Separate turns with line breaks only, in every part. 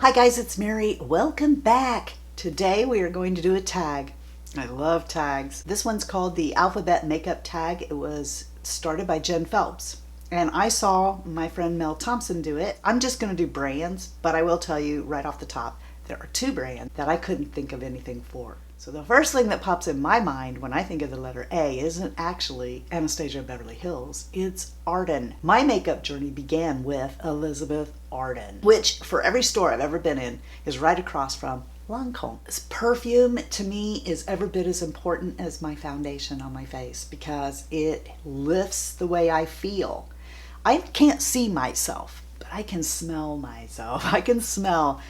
Hi guys, it's Mary. Welcome back. Today we are going to do a tag. I love tags. This one's called the Alphabet Makeup Tag. It was started by Jen Phelps. And I saw my friend Mel Thompson do it. I'm just going to do brands, but I will tell you right off the top, there are two brands that I couldn't think of anything for. So the first thing that pops in my mind when I think of the letter A isn't actually Anastasia Beverly Hills, it's Arden. My makeup journey began with Elizabeth Arden, which for every store I've ever been in is right across from Lancome. This perfume to me is every bit as important as my foundation on my face because it lifts the way I feel. I can't see myself, but I can smell myself. I can smell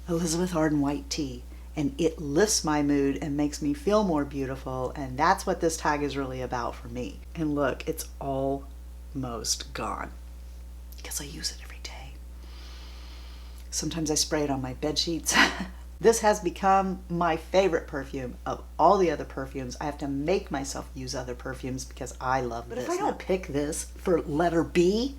Elizabeth Arden white tea. And it lifts my mood and makes me feel more beautiful, and that's what this tag is really about for me. And look, it's almost gone because I use it every day. Sometimes I spray it on my bed sheets. This has become my favorite perfume of all the other perfumes. I have to make myself use other perfumes because I love this. But if I don't pick this for letter B,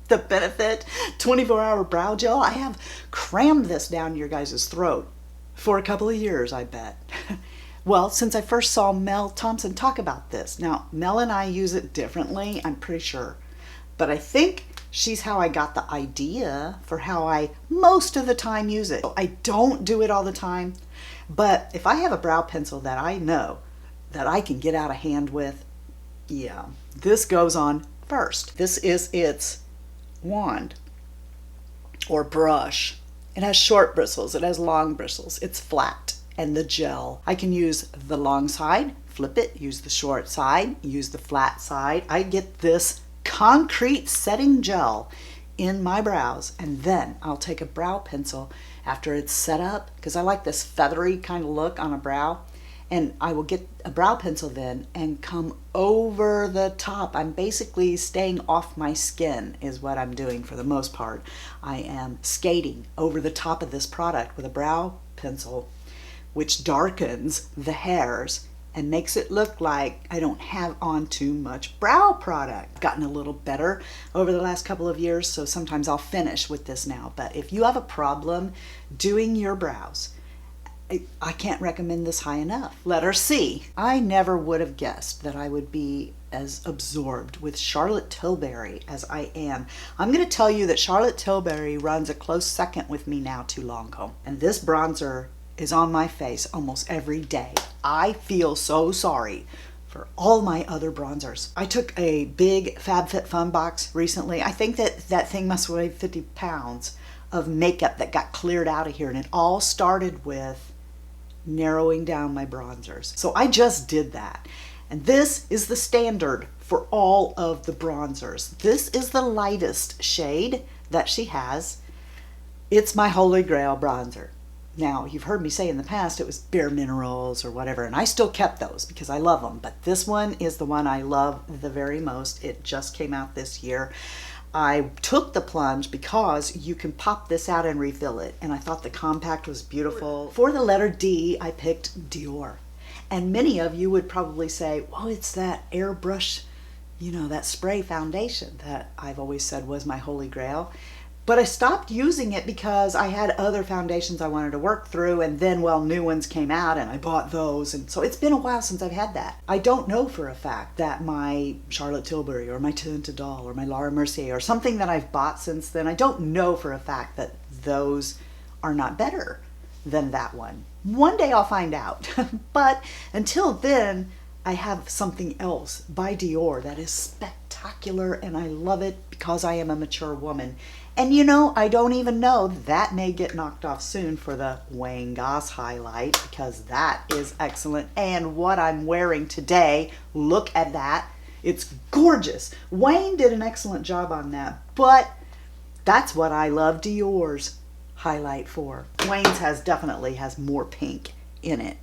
the Benefit 24-hour brow gel, I have crammed this down your guys' throat. For a couple of years, I bet. Well, since I first saw Mel Thompson talk about this. Now, Mel and I use it differently, I'm pretty sure. But I think she's how I got the idea for how I most of the time use it. I don't do it all the time, but if I have a brow pencil that I know that I can get out of hand with, yeah, this goes on first. This is its wand or brush. It has short bristles, it has long bristles, it's flat, and the gel. I can use the long side, flip it, use the short side, use the flat side. I get this concrete setting gel in my brows, and then I'll take a brow pencil after it's set up, because I like this feathery kind of look on a brow, and I will get a brow pencil then and come over the top. I'm basically staying off my skin is what I'm doing for the most part. I am skating over the top of this product with a brow pencil, which darkens the hairs and makes it look like I don't have on too much brow product. I've gotten a little better over the last couple of years, so sometimes I'll finish with this now. But if you have a problem doing your brows, I can't recommend this high enough. Letter C. I never would have guessed that I would be as absorbed with Charlotte Tilbury as I am. I'm going to tell you that Charlotte Tilbury runs a close second with me now to Lancome. And this bronzer is on my face almost every day. I feel so sorry for all my other bronzers. I took a big FabFitFun box recently. I think that thing must weigh 50 pounds of makeup that got cleared out of here. And it all started with narrowing down my bronzers. So I just did that. And this is the standard for all of the bronzers. This is the lightest shade that she has. It's my holy grail bronzer. Now, you've heard me say in the past it was Bare Minerals or whatever, and I still kept those because I love them. But this one is the one I love the very most. It just came out this year. I took the plunge because you can pop this out and refill it, and I thought the compact was beautiful. For the letter D, I picked Dior. And many of you would probably say, well, it's that airbrush, that spray foundation that I've always said was my holy grail. But I stopped using it because I had other foundations I wanted to work through, and then, new ones came out and I bought those. And so it's been a while since I've had that. I don't know for a fact that my Charlotte Tilbury or my Teint Idole or my Laura Mercier or something that I've bought since then, I don't know for a fact that those are not better than that one. One day I'll find out. But until then, I have something else by Dior that is spectacular, and I love it because I am a mature woman. And I don't even know, that may get knocked off soon for the Wayne Goss highlight because that is excellent. And what I'm wearing today, look at that. It's gorgeous. Wayne did an excellent job on that, but that's what I love Dior's highlight for. Wayne's definitely has more pink in it.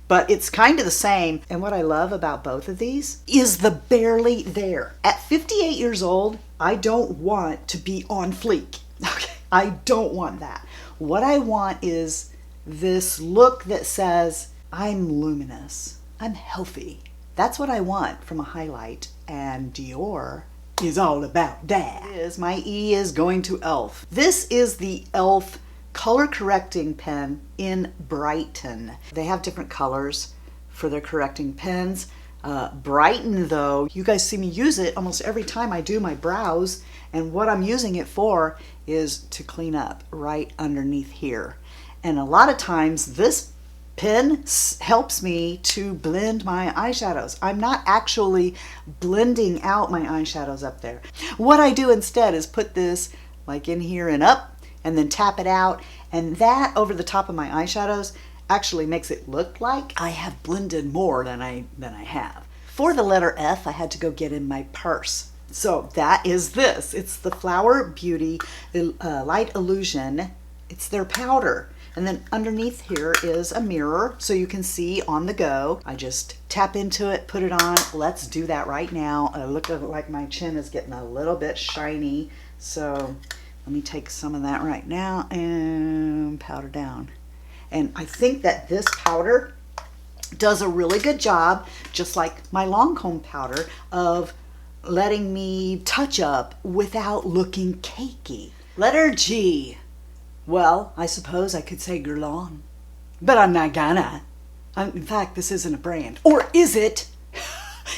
But it's kind of the same. And what I love about both of these is the barely there. At 58 years old, I don't want to be on fleek. Okay, I don't want that. What I want is this look that says, I'm luminous, I'm healthy. That's what I want from a highlight. And Dior is all about that. My E is going to e.l.f. This is the e.l.f. color correcting pen in Brighton. They have different colors for their correcting pens. Brighton though, you guys see me use it almost every time I do my brows, and what I'm using it for is to clean up right underneath here. And a lot of times this pen helps me to blend my eyeshadows. I'm not actually blending out my eyeshadows up there. What I do instead is put this like in here and up, and then tap it out, and that over the top of my eyeshadows actually makes it look like I have blended more than I have. For the letter F, I had to go get in my purse. So that is this. It's the Flower Beauty Light Illusion. It's their powder. And then underneath here is a mirror so you can see on the go. I just tap into it, put it on. Let's do that right now. I look like my chin is getting a little bit shiny. So let me take some of that right now and powder down. And I think that this powder does a really good job, just like my Lancome powder, of letting me touch up without looking cakey. Letter G. Well, I suppose I could say Guerlain, but I'm not gonna. In fact, this isn't a brand. Or is it?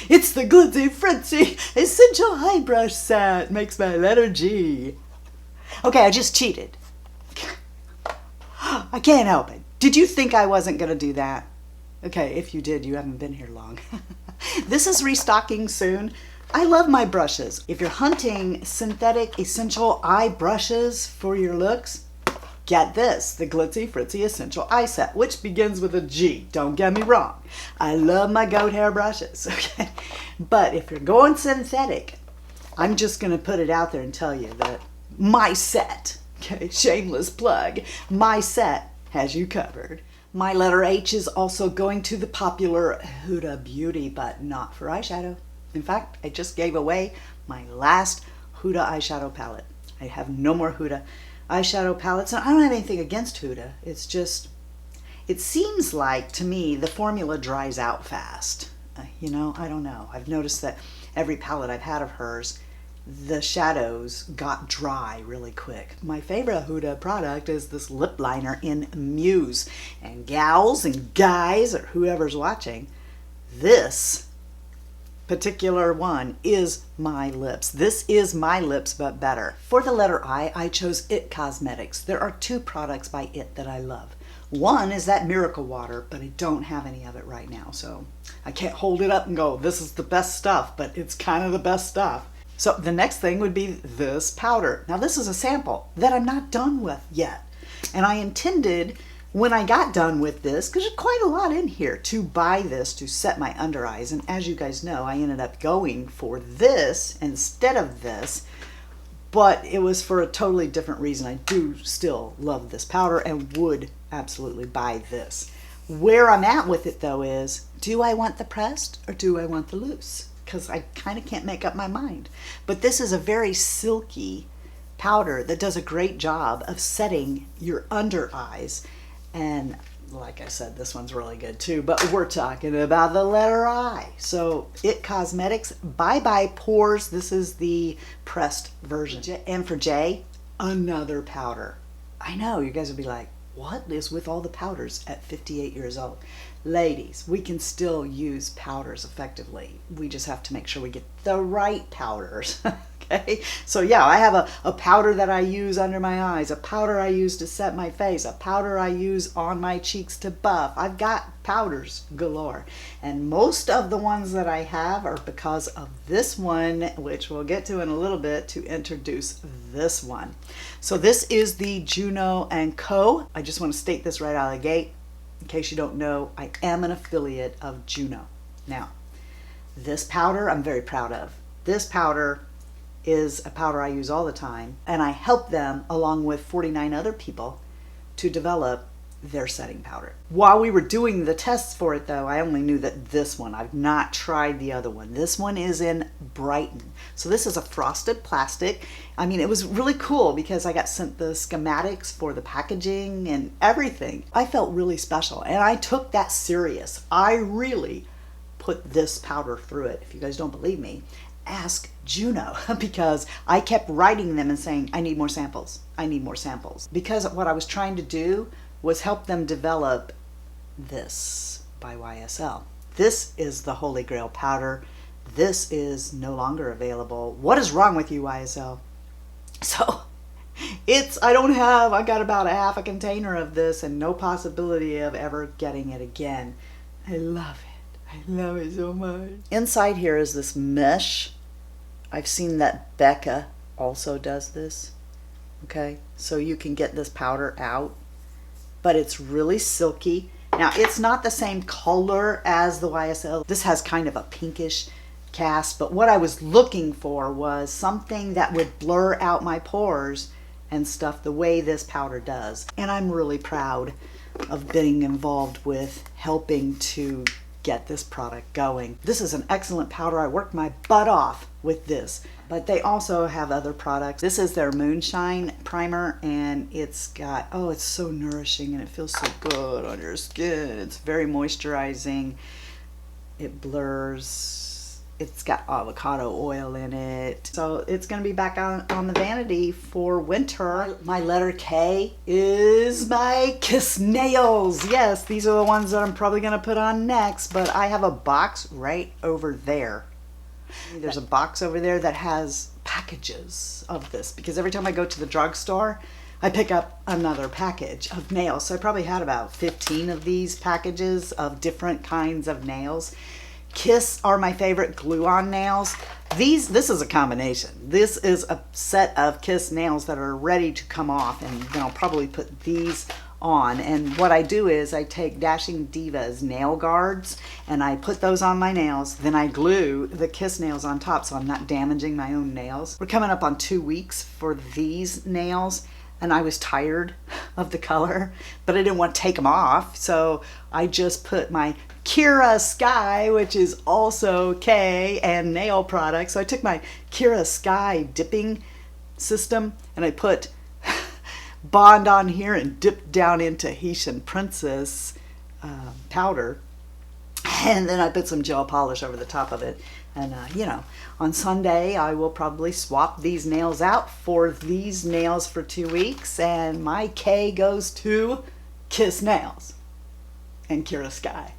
It's the Glitzy Fritzy Essential Eye Brush Set. Makes my letter G. Okay, I just cheated. I can't help it. Did you think I wasn't gonna do that? Okay, if you did, you haven't been here long. This is restocking soon. I love my brushes. If you're hunting synthetic essential eye brushes for your looks, get this, the Glitzy Fritzy Essential Eye Set, which begins with a G. Don't get me wrong. I love my goat hair brushes, okay? But if you're going synthetic, I'm just gonna put it out there and tell you that my set, okay, shameless plug, my set has you covered. My letter H is also going to the popular Huda Beauty, but not for eyeshadow. In fact, I just gave away my last Huda eyeshadow palette. I have no more Huda eyeshadow palettes, and I don't have anything against Huda. It's just, it seems like to me the formula dries out fast. You know, I don't know. I've noticed that every palette I've had of hers, the shadows got dry really quick. My favorite Huda product is this lip liner in Muse. And gals and guys, or whoever's watching, this particular one is my lips. This is my lips, but better. For the letter I, I chose IT Cosmetics. There are two products by IT that I love. One is that Miracle Water, but I don't have any of it right now, so I can't hold it up and go, this is the best stuff, but it's kind of the best stuff. So the next thing would be this powder. Now this is a sample that I'm not done with yet. And I intended, when I got done with this, because there's quite a lot in here, to buy this to set my under eyes. And as you guys know, I ended up going for this instead of this. But it was for a totally different reason. I do still love this powder and would absolutely buy this. Where I'm at with it though is, do I want the pressed or do I want the loose? Because I kind of can't make up my mind. But this is a very silky powder that does a great job of setting your under eyes. And like I said, this one's really good too, but we're talking about the letter I. So IT Cosmetics, Bye Bye Pores. This is the pressed version. And for J, another powder. I know, you guys would be like, what is with all the powders at 58 years old? Ladies, we can still use powders effectively. We just have to make sure we get the right powders. Okay, so yeah, I have a powder that I use under my eyes, a powder I use to set my face, a powder I use on my cheeks to buff. I've got powders galore, and most of the ones that I have are because of this one, which we'll get to in a little bit, to introduce this one. So this is the Juno & Co. I just want to state this right out of the gate. In case you don't know, I am an affiliate of Juno. Now, this powder I'm very proud of. This powder is a powder I use all the time, and I help them along with 49 other people to develop their setting powder. While we were doing the tests for it though, I only knew that this one, I've not tried the other one. This one is in Brighton. So this is a frosted plastic. I mean, it was really cool because I got sent the schematics for the packaging and everything. I felt really special and I took that serious. I really put this powder through it, if you guys don't believe me. ask Juno because I kept writing them and saying, I need more samples. I need more samples. Because what I was trying to do was help them develop this by YSL. This is the Holy Grail powder. This is no longer available. What is wrong with you, YSL? So I got about a container of this and no possibility of ever getting it again. I love it. I love it so much. Inside here is this mesh. I've seen that Becca also does this. Okay, so you can get this powder out, but it's really silky. Now, it's not the same color as the YSL. This has kind of a pinkish cast, but what I was looking for was something that would blur out my pores and stuff the way this powder does. And I'm really proud of being involved with helping to get this product going. This is an excellent powder. I worked my butt off with this, but they also have other products. This is their Moonshine primer, and it's got, oh, it's so nourishing and it feels so good on your skin. It's very moisturizing. It blurs. It's got avocado oil in it. So it's going to be back on the vanity for winter. My letter K is my Kiss Nails. Yes, these are the ones that I'm probably going to put on next, but I have a box right over there. There's a box over there that has packages of this because every time I go to the drugstore, I pick up another package of nails. So I probably had about 15 of these packages of different kinds of nails. Kiss are my favorite glue-on nails. This is a combination. This is a set of Kiss nails that are ready to come off, and then I'll probably put these on. And what I do is I take Dashing Diva's nail guards and I put those on my nails. Then I glue the Kiss nails on top so I'm not damaging my own nails. We're coming up on 2 weeks for these nails, and I was tired of the color, but I didn't want to take them off. So I just put my Kira Sky, which is also K and nail products. So I took my Kira Sky dipping system and I put Bond on here and dipped down into Haitian Princess powder. And then I put some gel polish over the top of it. And, you know, on Sunday, I will probably swap these nails out for these nails for 2 weeks. And my K goes to Kiss Nails and Kira Sky.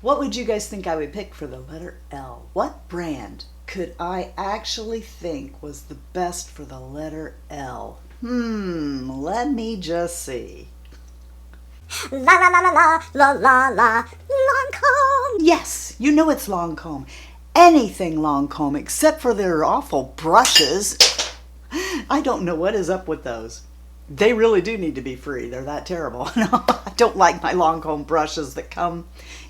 What would you guys think I would pick for the letter L? What brand could I actually think was the best for the letter L? Let me just see.
La la la la la la la la Lancome.
Yes, you know it's Lancome. Anything Lancome except for their awful brushes. I don't know what is up with those. They really do need to be free. They're that terrible. I don't like my Lancome brushes that come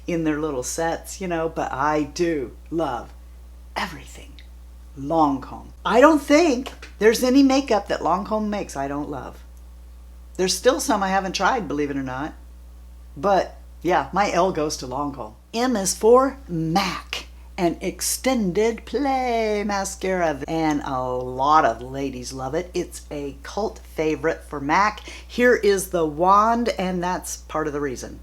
in their little sets, you know, but I do love everything Lancome. I don't think there's any makeup that Lancome makes I don't love. There's still some I haven't tried, believe it or not. But yeah, my L goes to Lancome. M is for MAC, an extended play mascara, and a lot of ladies love it. It's a cult favorite for MAC. Here is the wand, and that's part of the reason.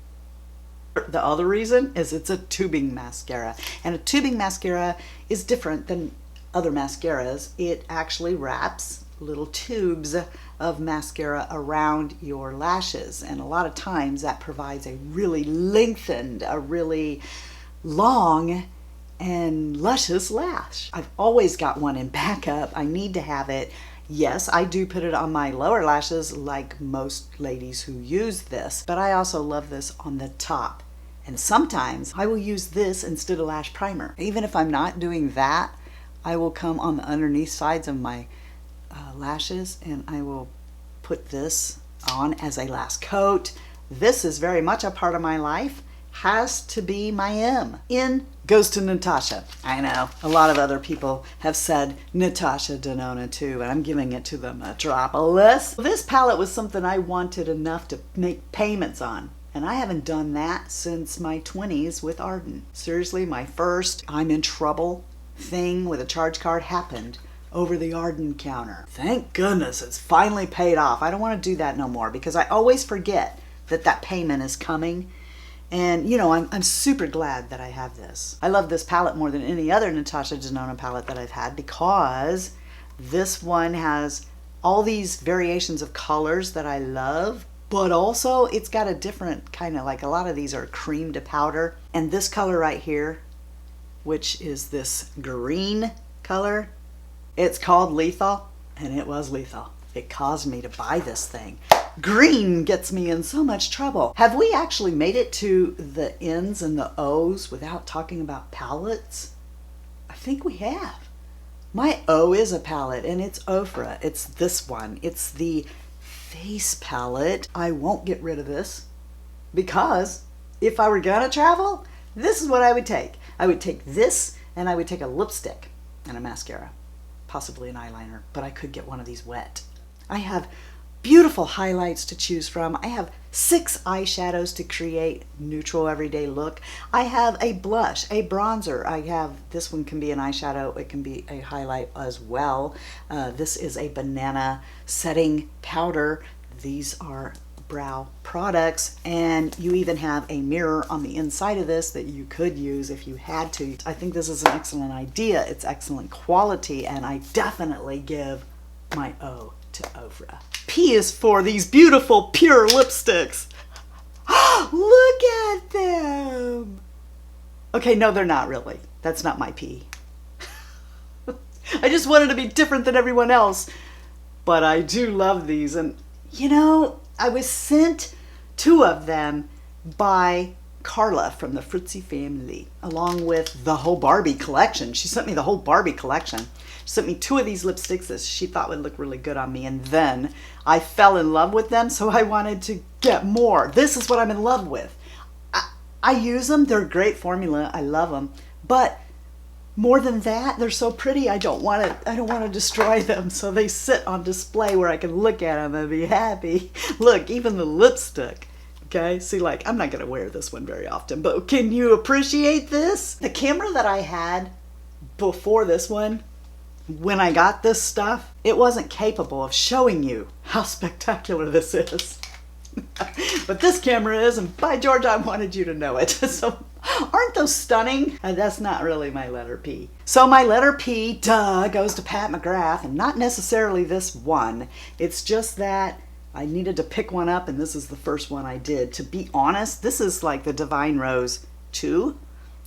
The other reason is it's a tubing mascara, and a tubing mascara is different than other mascaras. It actually wraps little tubes of mascara around your lashes, and a lot of times that provides a really lengthened, a really long and luscious lash. I've always got one in backup. I need to have it. Yes, I do put it on my lower lashes like most ladies who use this, but I also love this on the top. And sometimes I will use this instead of lash primer. Even if I'm not doing that, I will come on the underneath sides of my lashes and I will put this on as a last coat. This is very much a part of my life. Has to be my M. N goes to Natasha. I know a lot of other people have said Natasha Denona too, but I'm giving it to the Metropolis. This palette was something I wanted enough to make payments on, and I haven't done that since my 20s with Arden. Seriously, my first I'm in trouble thing with a charge card happened over the Arden counter. Thank goodness it's finally paid off. I don't want to do that no more because I always forget that that payment is coming. And you know, I'm super glad that I have this. I love this palette more than any other Natasha Denona palette that I've had because this one has all these variations of colors that I love, but also it's got a different kind of, like a lot of these are cream to powder. And this color right here, which is this green color, it's called Lethal, and it was lethal. It caused me to buy this thing. Green gets me in so much trouble. Have we actually made it to the N's and the O's without talking about palettes? I think we have. My O is a palette, and it's Ofra. It's this one. It's the face palette. I won't get rid of this because if I were gonna travel, this is what I would take. I would take this, and I would take a lipstick and a mascara, possibly an eyeliner, but I could get one of these wet. I have beautiful highlights to choose from. I have 6 eyeshadows to create neutral everyday look. I have a blush, a bronzer. I have, this one can be an eyeshadow, it can be a highlight as well. This is a banana setting powder. These are brow products, and you even have a mirror on the inside of this that you could use if you had to. I think this is an excellent idea. It's excellent quality, and I definitely give my O to Ofra. P is for these beautiful pure lipsticks. Look at them. Okay, no, they're not really. That's not my P. I just wanted to be different than everyone else, but I do love these. And you know, I was sent 2 of them by Carla from the Fritzy family, along with the whole Barbie collection. She sent me the whole Barbie collection. She sent me 2 of these lipsticks that she thought would look really good on me, and then I fell in love with them, so I wanted to get more. This is what I'm in love with. I use them. They're a great formula. I love them. But more than that, they're so pretty, I don't want to destroy them, so they sit on display where I can look at them and be happy. Look, even the lipstick. Okay, see, like, I'm not going to wear this one very often, but can you appreciate this? The camera that I had before this one, when I got this stuff, it wasn't capable of showing you how spectacular this is. But this camera is, and by George, I wanted you to know it. So, aren't those stunning? That's not really my letter P. So my letter P, duh, goes to Pat McGrath, and not necessarily this one. It's just that I needed to pick one up, and this is the first one I did. To be honest, this is like the Divine Rose 2.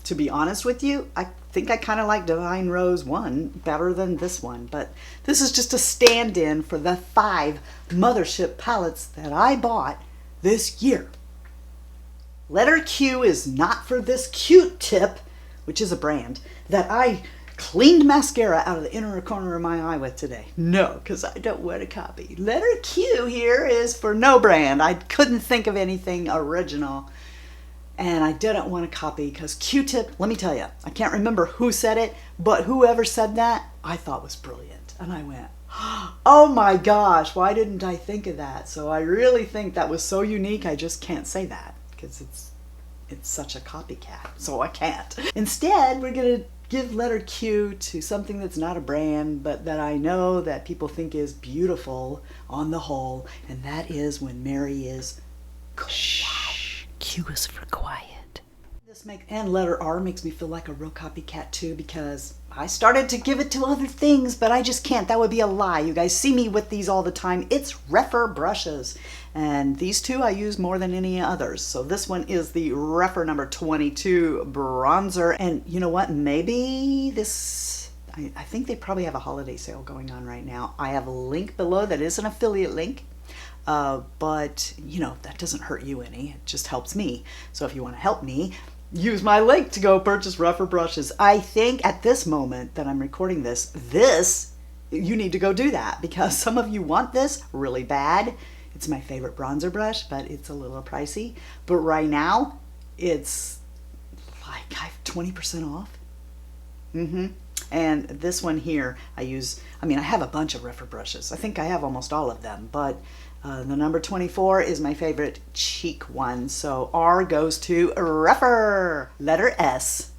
To be honest with you, I think I kind of like Divine Rose 1 better than this one, but this is just a stand-in for the 5 mothership palettes that I bought this year. Letter Q is not for this cute tip, which is a brand, that I cleaned mascara out of the inner corner of my eye with today. No, because I don't want to copy. Letter Q here is for no brand. I couldn't think of anything original, and I didn't want to copy because Q-tip, let me tell you, I can't remember who said it, but whoever said that, I thought was brilliant. And I went, oh my gosh, why didn't I think of that? So I really think that was so unique, I just can't say that because it's such a copycat, so I can't. Instead, we're going to give letter Q to something that's not a brand, but that I know that people think is beautiful on the whole, and that is when Mary is quiet. Shh. Q is for quiet. And letter R makes me feel like a real copycat too, because I started to give it to other things, but I just can't. That would be a lie. You guys see me with these all the time. It's Rephr brushes, and these 2 I use more than any others. So this one is the Rephr number 22 bronzer, and you know what? Maybe this, I think they probably have a holiday sale going on right now. I have a link below that is an affiliate link. But you know, that doesn't hurt you any. It just helps me. So if you want to help me, use my link to go purchase Rephr brushes. I think at this moment that I'm recording this, you need to go do that because some of you want this really bad. It's my favorite bronzer brush, but it's a little pricey. But right now, it's like I have 20% off. And this one here, I have a bunch of Rephr brushes. I think I have almost all of them, but the number 24 is my favorite cheek one. So R goes to Rephr. Letter S.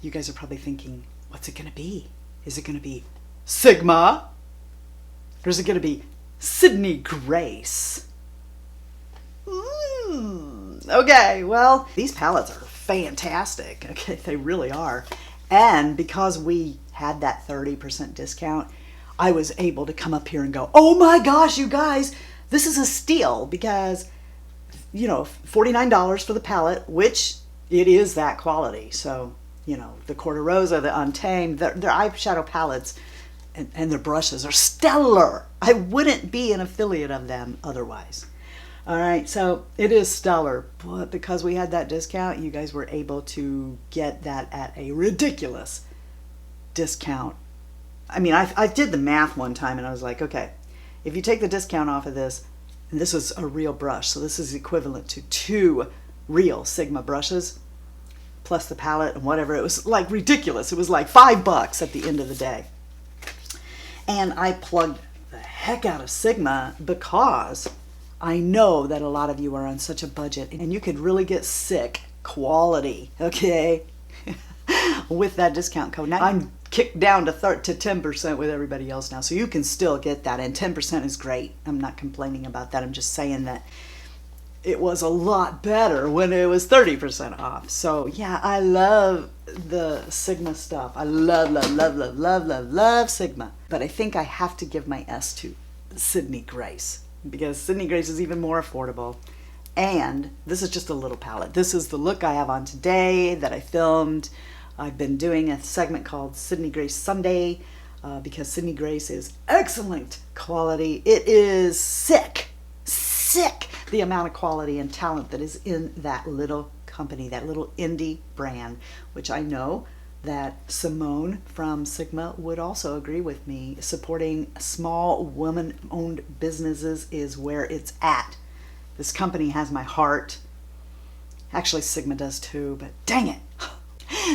You guys are probably thinking, what's it going to be? Is it going to be Sigma? Or is it going to be Sydney Grace? Okay, well, these palettes are fantastic. Okay, they really are. And because we had that 30% discount, I was able to come up here and go, oh my gosh, you guys, this is a steal, because, you know, $49 for the palette, which it is that quality. So, you know, the Corta Rosa, the Untamed, their eyeshadow palettes and their brushes are stellar. I wouldn't be an affiliate of them otherwise. All right, so it is stellar, but because we had that discount, you guys were able to get that at a ridiculous discount. I mean, I did the math one time and I was like, okay, if you take the discount off of this, and this is a real brush, so this is equivalent to 2 real Sigma brushes, plus the palette and whatever, it was like ridiculous. It was like $5 at the end of the day. And I plugged the heck out of Sigma because I know that a lot of you are on such a budget and you could really get sick quality, okay, with that discount code. Now I'm kicked down to 10% with everybody else now, so you can still get that, and 10% is great. I'm not complaining about that. I'm just saying that it was a lot better when it was 30% off. So yeah, I love the Sigma stuff. I love Sigma. But I think I have to give my S to Sydney Grace, because Sydney Grace is even more affordable. And this is just a little palette. This is the look I have on today that I filmed. I've been doing a segment called Sydney Grace Sunday because Sydney Grace is excellent quality. It is sick the amount of quality and talent that is in that little company, that little indie brand, which I know that Simone from Sigma would also agree with me. Supporting small woman-owned businesses is where it's at. This company has my heart. Actually, Sigma does too, but dang it.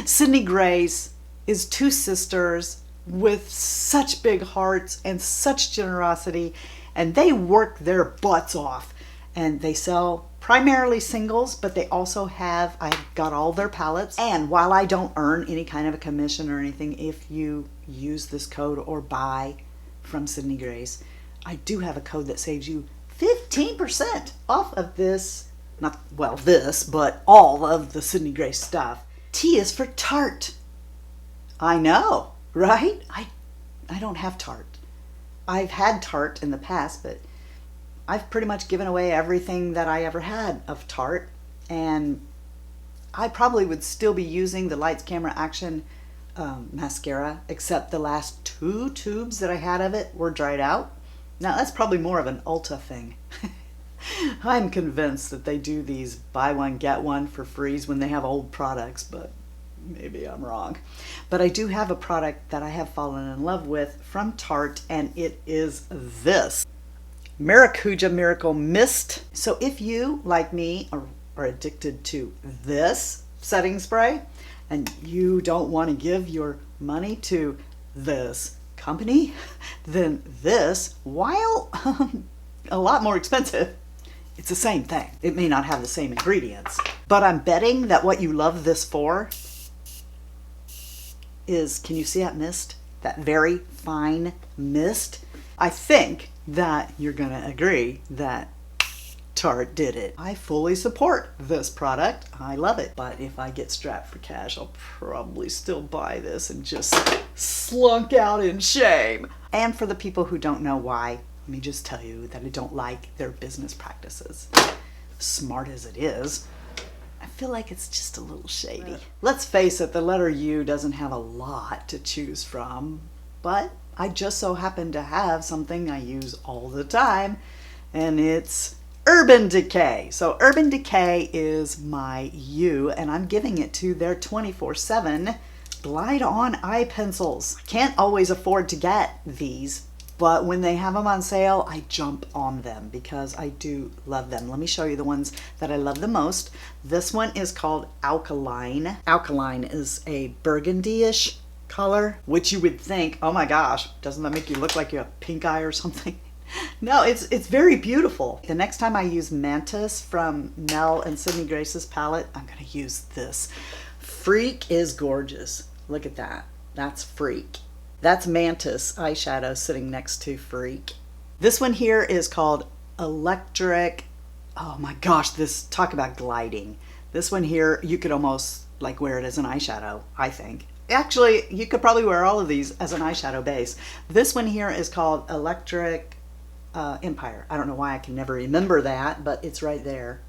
Sydney Grace is 2 sisters with such big hearts and such generosity, and they work their butts off. And they sell primarily singles, but they also have, I've got all their palettes. And while I don't earn any kind of a commission or anything, if you use this code or buy from Sydney Grace, I do have a code that saves you 15% off of this, not, well, this, but all of the Sydney Grace stuff. T is for Tarte. I know, right? I don't have Tarte. I've had Tarte in the past, but I've pretty much given away everything that I ever had of Tarte, and I probably would still be using the Lights Camera Action mascara, except the last 2 tubes that I had of it were dried out. Now that's probably more of an Ulta thing. I'm convinced that they do these buy one get one for frees when they have old products, but maybe I'm wrong. But I do have a product that I have fallen in love with from Tarte, and it is this Maracuja Miracle Mist. So if you, like me, are addicted to this setting spray and you don't want to give your money to this company, then this, while a lot more expensive, it's the same thing. It may not have the same ingredients, but I'm betting that what you love this for is, can you see that mist? That very fine mist? I think that you're gonna agree that Tarte did it. I fully support this product. I love it. But if I get strapped for cash, I'll probably still buy this and just slunk out in shame. And for the people who don't know why, let me just tell you that I don't like their business practices. Smart as it is, I feel like it's just a little shady. Let's face it, the letter U doesn't have a lot to choose from, but I just so happen to have something I use all the time, and it's Urban Decay. So Urban Decay is my U, and I'm giving it to their 24/7 Glide On eye pencils. I can't always afford to get these, but when they have them on sale, I jump on them because I do love them. Let me show you the ones that I love the most. This one is called Alkaline. Alkaline is a burgundy-ish color, which you would think, oh my gosh, doesn't that make you look like you have pink eye or something? No, it's very beautiful. The next time I use Mantis from Mel and Sydney Grace's palette, I'm gonna use this. Freak is gorgeous. Look at that. That's Freak. That's Mantis eyeshadow sitting next to Freak. This one here is called Electric Oh my gosh, this, talk about gliding. This one here, you could almost like wear it as an eyeshadow, I think. Actually, you could probably wear all of these as an eyeshadow base. This one here is called Electric Empire. I don't know why I can never remember that, but it's right there.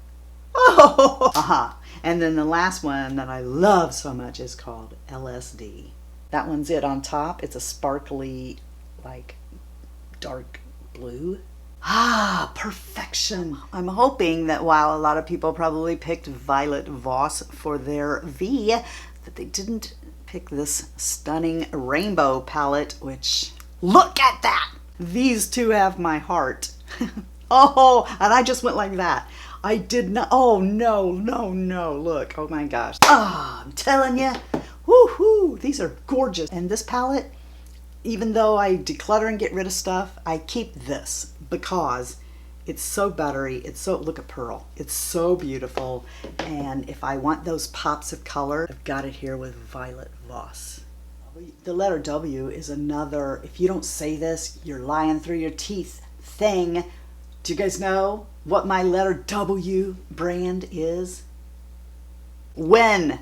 Oh, And then the last one that I love so much is called LSD. That one's it on top. It's a sparkly, like, dark blue. Perfection. I'm hoping that while a lot of people probably picked Violet Voss for their V, that they didn't pick this stunning rainbow palette, which, look at that! These two have my heart. Oh, and I just went like that. I did not, oh no, no, no, look, oh my gosh. I'm telling you, woohoo, these are gorgeous. And this palette, even though I declutter and get rid of stuff, I keep this because it's so buttery. It's so, look at Pearl. It's so beautiful. And if I want those pops of color, I've got it here with Violet Voss. The letter W is another, if you don't say this, you're lying through your teeth thing. Do you guys know what my letter W brand is? When.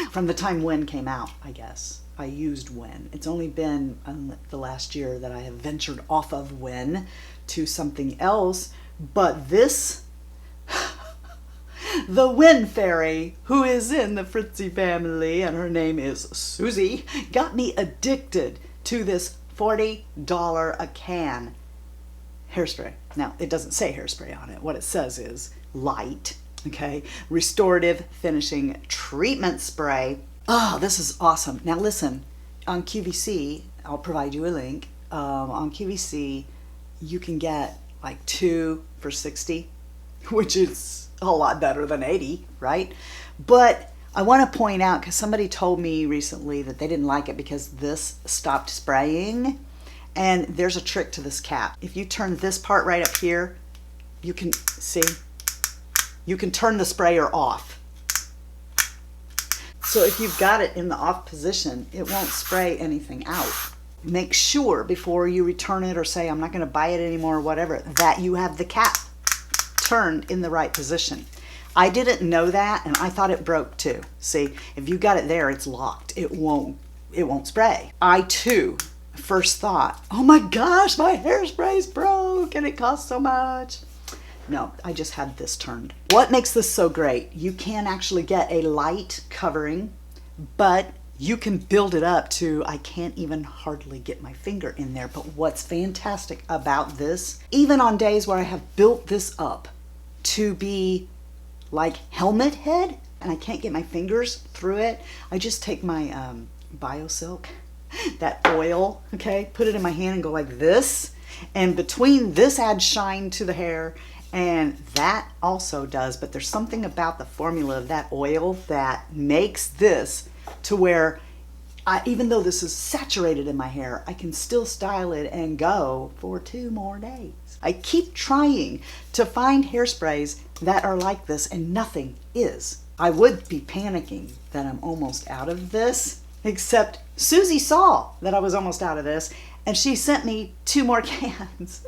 From the time When came out, I guess. I used When. It's only been the last year that I have ventured off of When to something else. But this, the When Fairy, who is in the Fritzy family, and her name is Susie, got me addicted to this $40 a can hairspray. Now, it doesn't say hairspray on it. What it says is light, okay? Restorative Finishing Treatment Spray. Oh, this is awesome. Now listen, on QVC, I'll provide you a link. On QVC, you can get like 2 for $60, which is a lot better than 80, right? But I want to point out, because somebody told me recently that they didn't like it because this stopped spraying. And there's a trick to this cap. If you turn this part right up here, you can see, you can turn the sprayer off. So if you've got it in the off position, it won't spray anything out. Make sure before you return it or say, I'm not gonna buy it anymore or whatever, that you have the cap turned in the right position. I didn't know that, and I thought it broke too. See, if you got it there, it's locked. It won't spray. I too first thought, oh my gosh, my hairspray's broke and it costs so much. No, I just had this turned. What makes this so great? You can actually get a light covering, but you can build it up to, I can't even hardly get my finger in there. But what's fantastic about this, even on days where I have built this up to be like helmet head and I can't get my fingers through it, I just take my BioSilk, that oil, okay, put it in my hand and go like this, and between this adds shine to the hair, and that also does. But there's something about the formula of that oil that makes this to where even though this is saturated in my hair, I can still style it and go for 2 more days. I keep trying to find hairsprays that are like this, and nothing is. I would be panicking that I'm almost out of this, except Susie saw that I was almost out of this, and she sent me 2 more cans.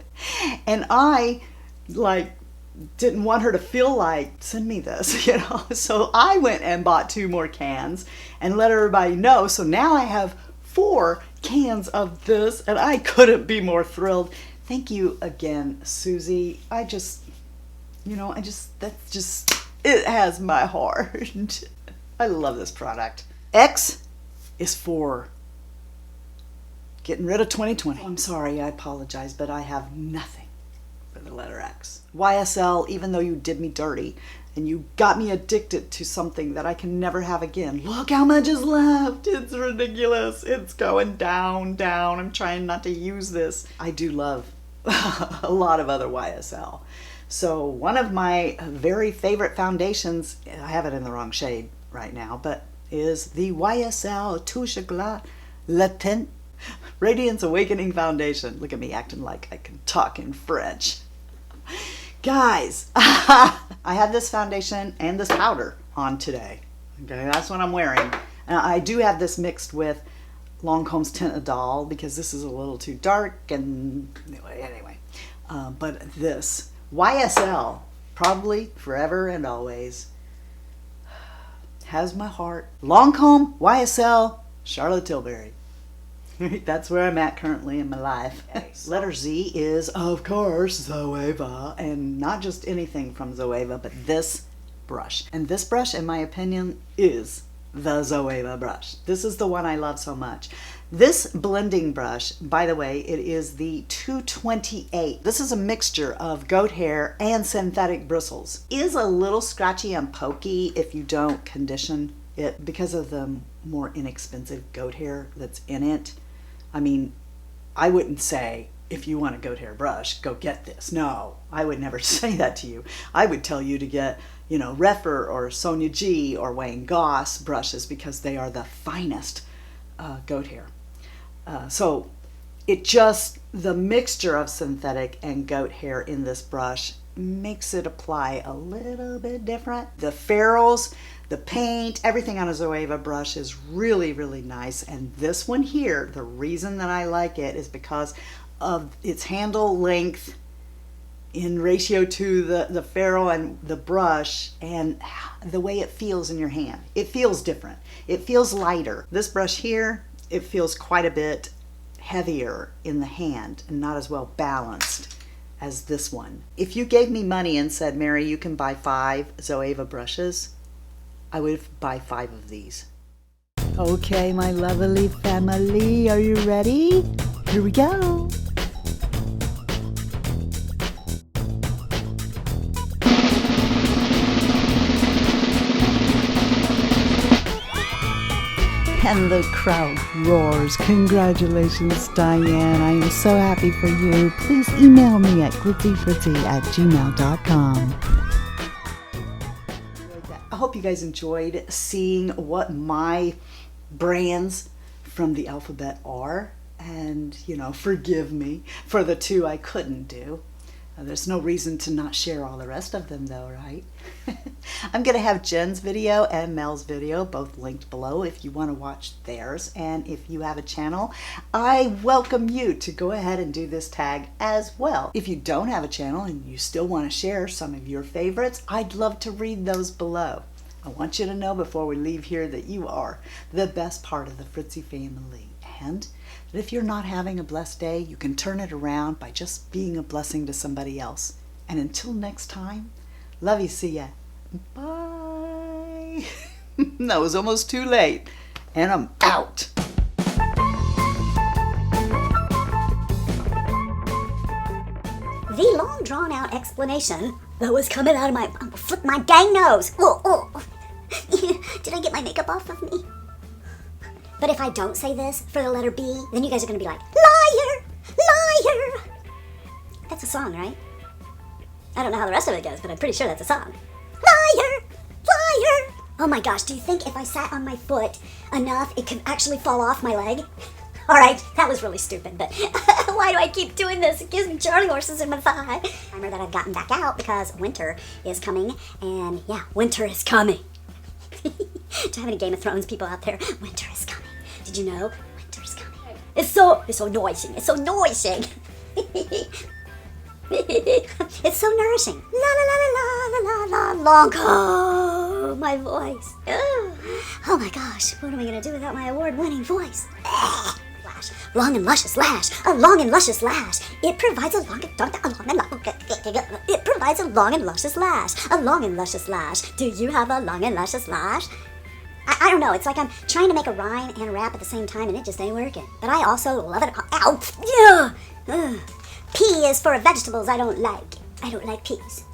And I, like, didn't want her to feel like, send me this, you know? So I went and bought 2 more cans and let everybody know. So now I have 4 cans of this, and I couldn't be more thrilled. Thank you again, Susie. I just, you know, that's just, it has my heart. I love this product. X is for getting rid of 2020. I'm sorry, I apologize, but I have nothing for the letter X. YSL, even though you did me dirty and you got me addicted to something that I can never have again. Look how much is left. It's ridiculous. It's going down, down. I'm trying not to use this. I do love a lot of other YSL. So one of my very favorite foundations, I have it in the wrong shade right now, but is the YSL Touche Eclat Le Teint Radiance Awakening Foundation. Look at me acting like I can talk in French. Guys, I have this foundation and this powder on today. Okay, that's what I'm wearing. And I do have this mixed with Lancome's Teint Idole because this is a little too dark, and anyway. But this YSL probably forever and always. Has my heart. Lancome, YSL, Charlotte Tilbury. That's where I'm at currently in my life. Letter Z is, of course, Zoeva. And not just anything from Zoeva, but this brush. And this brush, in my opinion, is the Zoeva brush. This is the one I love so much. This blending brush, by the way, it is the 228. This is a mixture of goat hair and synthetic bristles. It is a little scratchy and pokey if you don't condition it because of the more inexpensive goat hair that's in it. I mean, I wouldn't say, if you want a goat hair brush, go get this. No, I would never say that to you. I would tell you to get, you know, Rephr or Sonia G or Wayne Goss brushes because they are the finest goat hair. So it just, the mixture of synthetic and goat hair in this brush makes it apply a little bit different. The ferrules, the paint, everything on a Zoeva brush is really, really nice. And this one here, the reason that I like it is because of its handle length in ratio to the ferrule and the brush and the way it feels in your hand. It feels different. It feels lighter. This brush here, it feels quite a bit heavier in the hand and not as well balanced as this one. If you gave me money and said, Mary, you can buy 5 Zoeva brushes, I would buy 5 of these. Okay, my lovely family, are you ready? Here we go. And the crowd roars. Congratulations, Diane. I am so happy for you. Please email me at glitzyfritzy@gmail.com. I hope you guys enjoyed seeing what my brands from the alphabet are. And, you know, forgive me for the 2 I couldn't do. There's no reason to not share all the rest of them though, right? I'm going to have Jen's video and Mel's video both linked below if you want to watch theirs. And if you have a channel, I welcome you to go ahead and do this tag as well. If you don't have a channel and you still want to share some of your favorites, I'd love to read those below. I want you to know before we leave here that you are the best part of the Fritzy family. And that if you're not having a blessed day, you can turn it around by just being a blessing to somebody else. And until next time, love you, see ya. Bye. That was almost too late. And I'm out.
The long drawn out explanation that was coming out of my, flip my dang nose. Oh. Did I get my makeup off of me? But if I don't say this for the letter B, then you guys are going to be like, liar, liar. That's a song, right? I don't know how the rest of it goes, but I'm pretty sure that's a song. Liar, liar. Oh my gosh, do you think if I sat on my foot enough, it could actually fall off my leg? All right, that was really stupid, but why do I keep doing this? It gives me Charlie horses in my thigh. Remember that I've gotten back out because winter is coming, and yeah, winter is coming. Do I have any Game of Thrones people out there? Winter is coming. Did you know? Winter is coming. It's so noising. It's so noising. It's so nourishing. La la la la la la la Lancome. My voice. Oh my gosh, what am I gonna do without my award-winning voice? Lash, long and luscious lash, a long and luscious lash. It provides a long and luscious lash, a long and luscious lash. Do you have a long and luscious lash? I don't know, it's like I'm trying to make a rhyme and a rap at the same time and it just ain't working. But I also love it. Ow! Yeah. P is for vegetables I don't like. I don't like peas.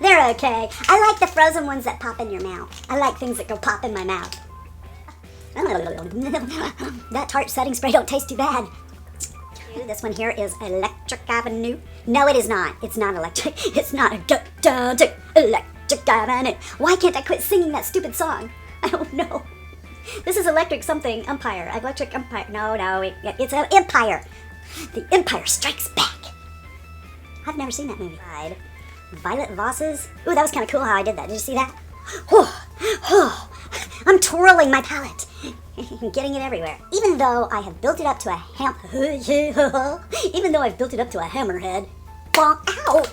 They're okay. I like the frozen ones that pop in your mouth. I like things that go pop in my mouth. That Tarte setting spray don't taste too bad. This one here is Electric Avenue. No, it is not. It's not electric. It's not electric Avenue. Why can't I quit singing that stupid song? I don't know. This is Electric something Empire. Electric Empire. No, it's an Empire. The Empire Strikes Back. I've never seen that movie. Violet Voss's. Ooh, that was kind of cool how I did that. Did you see that? I'm twirling my palette. Getting it everywhere. Even though I have built it up to a hammerhead. Bonk, ow!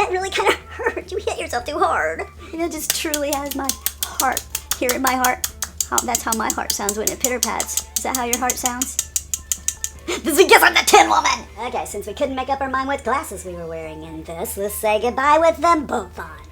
that really kind of hurt. You hit yourself too hard. And it just truly has my heart here in my heart. That's how my heart sounds when it pitter-pats. Is that how your heart sounds? This is a gift from the Tin Woman! Okay, since we couldn't make up our mind what glasses we were wearing in this, let's say goodbye with them both on.